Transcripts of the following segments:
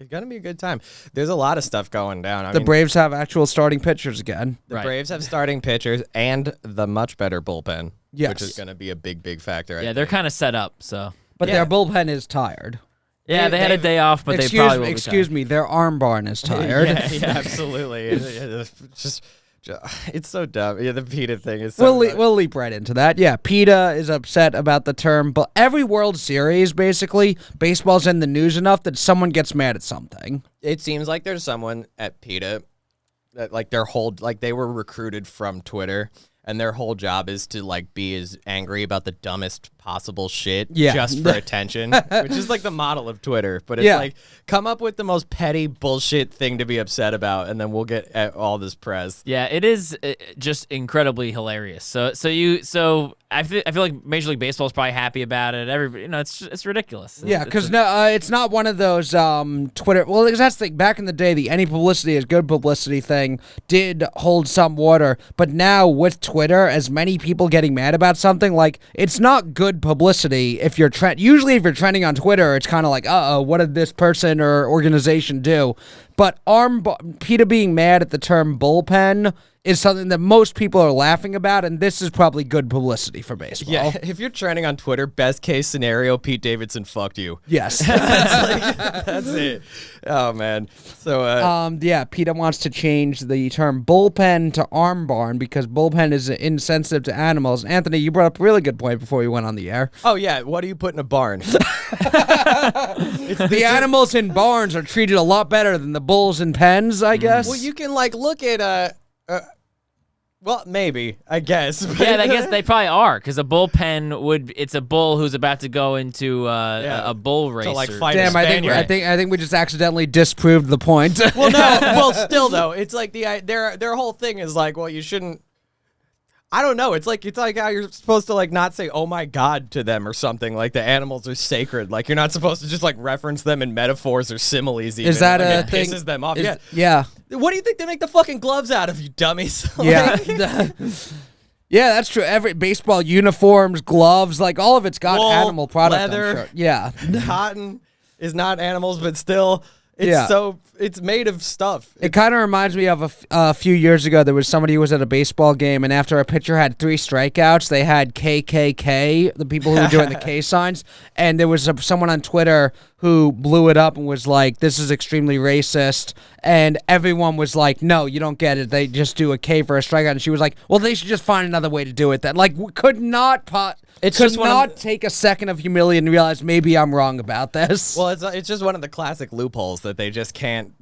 It's going to be a good time. There's a lot of stuff going down. The Braves have actual starting pitchers again. The Braves have starting pitchers and the much better bullpen, which is going to be a big factor. Yeah, they're kind of set up, so. But their bullpen is tired. Yeah, they had a day off, but they probably will be Excuse me, their arm barn is tired. yeah, absolutely. It's it's so dumb. Yeah, the PETA thing is so We'll leap right into that. Yeah, PETA is upset about the term, but every World Series, basically, baseball's in the news enough that someone gets mad at something. It seems like there's someone at PETA that they were recruited from Twitter, and their whole job is to be as angry about the dumbest possible shit just for attention, which is the model of Twitter. But it's come up with the most petty bullshit thing to be upset about, and then we'll get all this press. Yeah, it is just incredibly hilarious. So I feel like Major League Baseball is probably happy about it. Everybody, it's ridiculous. Yeah, because it's not one of those Twitter. Well, because that's the thing. Back in the day, the any publicity is good publicity thing did hold some water, but now with Twitter, as many people getting mad about something, it's not good publicity if you're usually if you're trending on Twitter, it's kind of like, what did this person or organization do? But PETA being mad at the term bullpen is something that most people are laughing about, and this is probably good publicity for baseball. Yeah, if you're trending on Twitter, best case scenario, Pete Davidson fucked you. Yes. That's it. Oh, man. So, PETA wants to change the term bullpen to arm barn because bullpen is insensitive to animals. Anthony, you brought up a really good point before we went on the air. Oh, yeah. What do you put in a barn? The animals in barns are treated a lot better than the bulls in pens, I guess. Well, you can, look at... well, maybe, I guess. Yeah, I guess they probably are, because a bullpen it's a bull who's about to go into a bull race. To fight Damn, I think we just accidentally disproved the point. Well, no, still though, it's their whole thing is well, you shouldn't. I don't know. It's like how you're supposed to not say "oh my god" to them or something. The animals are sacred. You're not supposed to just reference them in metaphors or similes. Even. Is that it thing? Pisses them off. Yeah. What do you think they make the fucking gloves out of, you dummies? Yeah. Yeah, that's true. Every baseball uniforms, gloves, all of it's got wool, animal product. leather, Yeah. Cotton is not animals, but still. It's made of stuff. It kind of reminds me of a few years ago, there was somebody who was at a baseball game, and after a pitcher had 3 strikeouts, they had KKK, the people who were doing the K signs, and there was someone on Twitter who blew it up and was like, this is extremely racist, and everyone was like, no, you don't get it. They just do a K for a strikeout, and she was like, well, they should just find another way to do it then. Could not take a second of humility and realize maybe I'm wrong about this. Well, it's just one of the classic loopholes that they just can't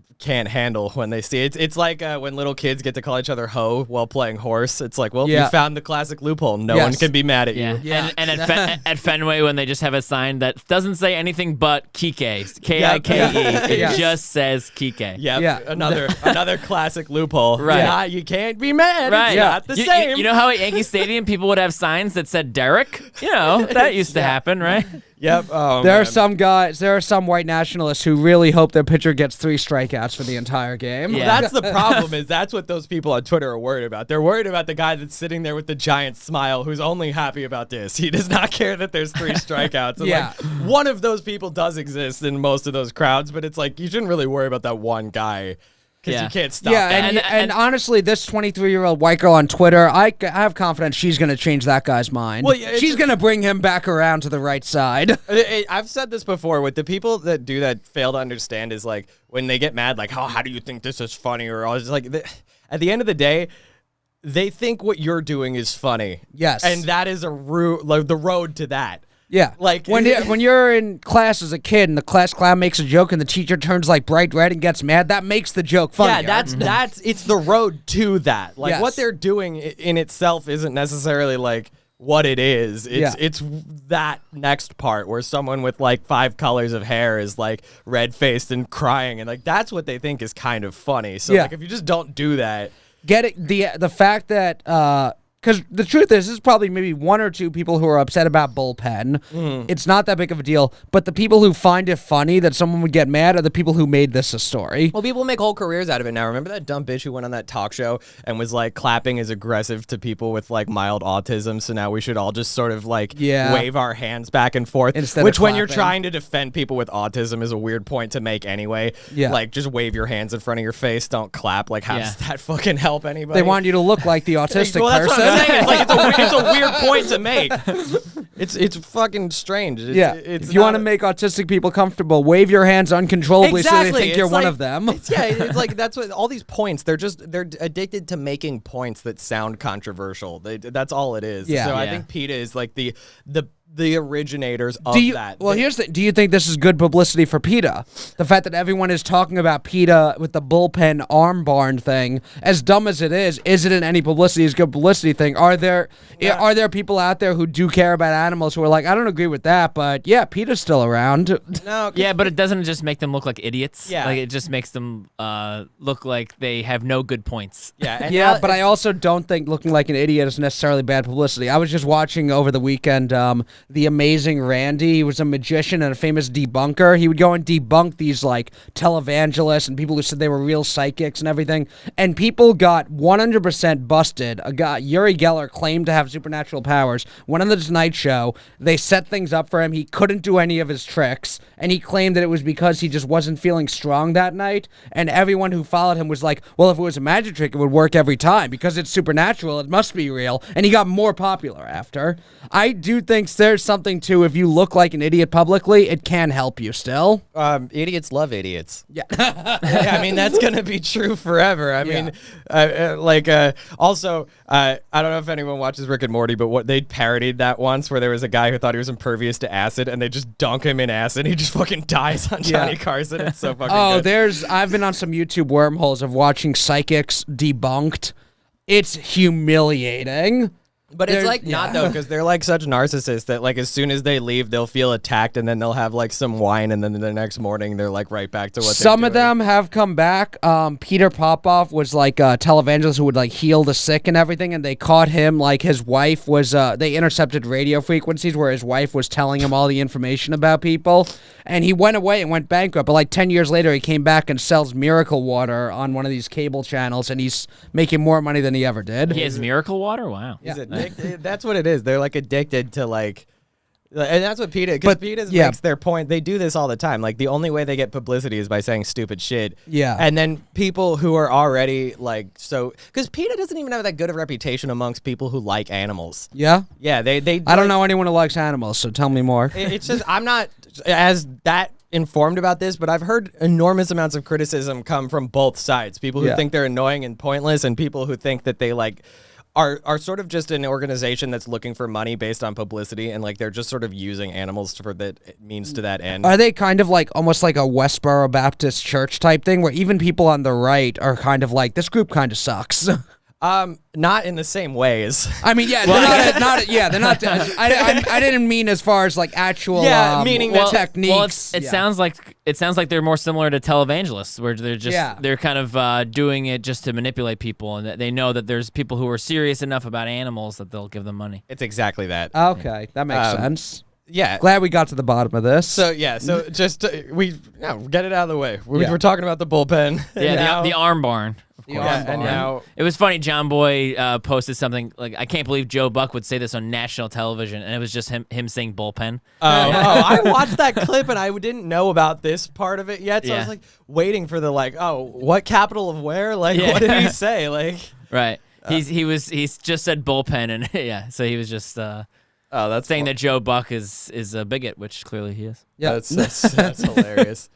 handle when they see it. It's like when little kids get to call each other hoe while playing horse. It's you found the classic loophole. No one can be mad at you. Yeah. And at Fenway, when they just have a sign that doesn't say anything but Kike, K-I-K-E, it just says Kike. Yeah. Another classic loophole. Right. You can't be mad. Right. It's not the same. You know how at Yankee Stadium people would have signs that said Derek? That used to happen, right? Yep. Oh, there are some white nationalists who really hope their pitcher gets 3 strikeouts for the entire game. Yeah. That's the problem. That's what those people on Twitter are worried about. They're worried about the guy that's sitting there with the giant smile who's only happy about this. He does not care that there's 3 strikeouts. And one of those people does exist in most of those crowds, but it's you shouldn't really worry about that one guy. Because you can't stop. Yeah, and honestly, this 23-year-old white girl on Twitter, I have confidence she's going to change that guy's mind. Well, she's going to bring him back around to the right side. I've said this before. With the people that do that fail to understand is when they get mad, how do you think this is funny? Or all at the end of the day, they think what you're doing is funny. Yes. And that is the road to that. Yeah, when you're in class as a kid and the class clown makes a joke and the teacher turns bright red and gets mad, that makes the joke funny. Yeah, it's the road to that. What they're doing in itself isn't necessarily what it is. It's that next part where someone with 5 colors of hair is red faced and crying, and that's what they think is kind of funny. So if you just don't do that, get it. The fact that because the truth is, this is probably maybe one or two people who are upset about Bullpen. It's not that big of a deal, but the people who find it funny that someone would get mad are the people who made this a story. Well, people make whole careers out of it now. Remember that dumb bitch who went on that talk show and was like, clapping is aggressive to people with like mild autism, so now we should all just sort of like wave our hands back and forth. Which, when you're trying to defend people with autism, is a weird point to make anyway. Like, just wave your hands in front of your face, don't clap. Like, how does that fucking help anybody? They want you to look like the autistic well, person. That's what I'm saying. It's like it's a weird point to make. It's fucking strange. If you want to make autistic people comfortable, wave your hands uncontrollably so they think you're one of them. It's like that's what all these points. They're addicted to making points that sound controversial. That's all it is. So I think PETA is like the originators of that. Well, do you think this is good publicity for PETA? The fact that everyone is talking about PETA with the Bullpen arm barn thing, as dumb as it is it any publicity is good publicity thing? Are there people out there who do care about animals who are like, I don't agree with that, but yeah, PETA's still around? No. Yeah, but it doesn't just make them look like idiots. Yeah. Like, it just makes them look like they have no good points. Yeah. But I also don't think looking like an idiot is necessarily bad publicity. I was just watching over the weekend The Amazing Randy. He was a magician and a famous debunker. He would go and debunk these like televangelists and people who said they were real psychics and everything. And people got 100% busted. A guy, Uri Geller, claimed to have supernatural powers. Went on the Tonight Show. They set things up for him. He couldn't do any of his tricks. And he claimed that it was because he just wasn't feeling strong that night. And everyone who followed him was like, well, if it was a magic trick, it would work every time. Because it's supernatural, it must be real. And he got more popular after. I do think there's something to, if you look like an idiot publicly, it can help you still. Idiots love idiots. Yeah. I mean, that's going to be true forever. I mean, also, I don't know if anyone watches Rick and Morty, but they parodied that once where there was a guy who thought he was impervious to acid and they just dunk him in acid and he just fucking dies on Johnny Carson. It's so fucking good. I've been on some YouTube wormholes of watching psychics debunked. It's humiliating. But it's like not though, because they're like such narcissists that like as soon as they leave, they'll feel attacked and then they'll have like some wine and then the next morning they're like right back to what some of them have come back. Peter Popoff was like a televangelist who would like heal the sick and everything, and they caught him like his wife was they intercepted radio frequencies where his wife was telling him all the information about people, and he went away and went bankrupt. But like 10 years later, he came back and sells miracle water on one of these cable channels, and he's making more money than he ever did. He has miracle water? Wow. That's what it is. They're like addicted to like, and that's what PETA. Because PETA makes their point. They do this all the time. Like the only way they get publicity is by saying stupid shit. Yeah. And then people who are already like because PETA doesn't even have that good of a reputation amongst people who like animals. Yeah. Yeah. They. I don't know anyone who likes animals, so tell me more. It's just I'm not as that informed about this, but I've heard enormous amounts of criticism come from both sides. People who think they're annoying and pointless, and people who think that they like. Are sort of just an organization that's looking for money based on publicity, and like they're just sort of using animals for that means to that end. Are they kind of like almost like a Westboro Baptist Church type thing, where even people on the right are kind of like, this group kind of sucks? Not in the same ways. I mean, yeah, they're not. I didn't mean as far as like actual, meaning techniques. Well, it sounds like they're more similar to televangelists, where they're just they're kind of doing it just to manipulate people, and they know that there's people who are serious enough about animals that they'll give them money. It's exactly that. Okay, that makes sense. Yeah. Glad we got to the bottom of this. So just we get it out of the way. We're talking about the bullpen. Yeah, the arm barn. And now it was funny. John Boy posted something like, "I can't believe Joe Buck would say this on national television," and it was just him saying bullpen. I watched that clip and I didn't know about this part of it yet, so I was like waiting for the what capital of where? Like what did he say? Like right. He's just said bullpen, and so he was just that's saying that Joe Buck is a bigot, which clearly he is. Yeah, that's hilarious.